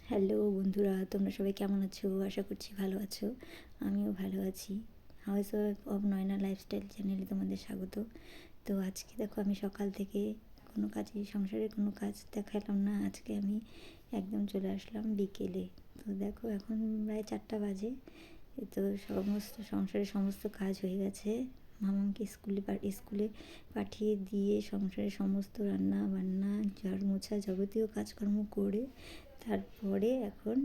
Hello বন্ধুরা, তোমরা সবাই কেমন আছো? আশা করছি ভালো আছো। আমিও ভালো আছি। House wife of Naina lifestyle চ্যানেলে তোমাদের স্বাগত। তো আজকে দেখো, আমি সকাল থেকে কোনো কাজই সংসারের কোনো কাজ দেখালাম না। আজকে আমি একদম চলে আসলাম বিকেলে। তো দেখো, এখন প্রায় 4টা বাজে। তো সমস্ত সংসারের সমস্ত কাজ হয়ে গেছে। মামাকে স্কুলে পাঠিয়ে দিয়ে সংসারের সমস্ত রান্না বান্না, ঝাড় মোছা, যাবতীয় কাজকর্ম করে তারপরে এখন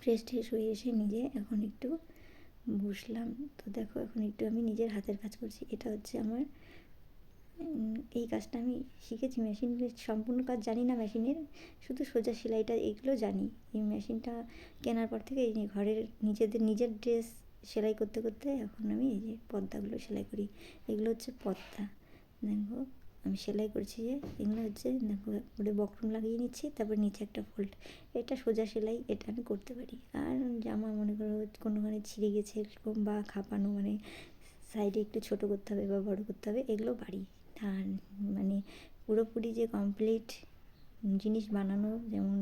ফ্রেশ হয়ে এসে নিজে এখন একটু বসলাম। তো দেখো, এখন একটু আমি নিজের হাতের কাজ করছি। এটা হচ্ছে আমার এই কাজটা আমি শিখেছি। মেশিনের সম্পূর্ণ কাজ জানি না মেশিনের, শুধু সোজা সেলাইটা এগুলো জানি। এই মেশিনটা কেনার পর থেকে এই ঘরের নিজের ড্রেস সেলাই করতে করতে এখন আমি এই যে পর্দাগুলো সেলাই করি। এগুলো হচ্ছে পর্দা। দেখো, আমি সেলাই করছি যে এগুলো হচ্ছে, দেখো উপরে বক্রম লাগিয়ে নিচ্ছি, তারপর নিচে একটা ফোল্ড। এটা সোজা সেলাই, এটা আমি করতে পারি। আর জামা মনে করো কোনোখানে ছিঁড়ে গেছে এরকম, বা খাপানো মানে সাইডে একটু ছোটো করতে হবে বা বড়ো করতে হবে, এগুলো পারি। আর মানে পুরোপুরি যে কমপ্লিট জিনিস বানানো, যেমন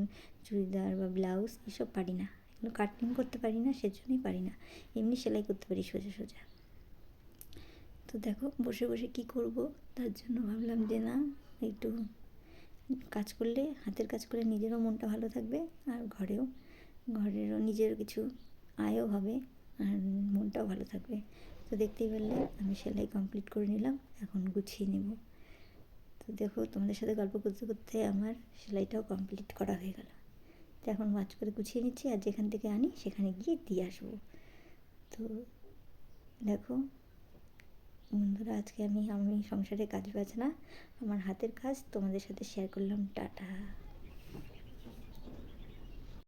চুড়িদার বা ব্লাউজ, এসব পারি না। এগুলো কাটিং করতে পারি না, সেজন্যই পারি না। এমনি সেলাই করতে পারি সোজা সোজা। তো দেখো, বসে বসে কী করব, তার জন্য ভাবলাম যে না, একটু কাজ করলে, হাতের কাজ করলে নিজেরও মনটা ভালো থাকবে, আর ঘরেরও নিজেরও কিছু আয়ও হবে, আর মনটাও ভালো থাকবে। তো দেখতেই পারলে আমি সেলাই কমপ্লিট করে নিলাম, এখন গুছিয়ে নেব। তো দেখো, তোমাদের সাথে গল্প করতে করতে আমার সেলাইটাও কমপ্লিট করা হয়ে গেল। তো এখন ভাঁজ করে গুছিয়ে নিচ্ছি, আর যেখান থেকে আনি সেখানে গিয়ে দিয়ে আসবো। তো দেখো বন্ধুরা, আজকে আমি সংসারে কাজ বাজ না, আমার হাতের কাজ তোমাদের সাথে শেয়ার করলাম। টাটা।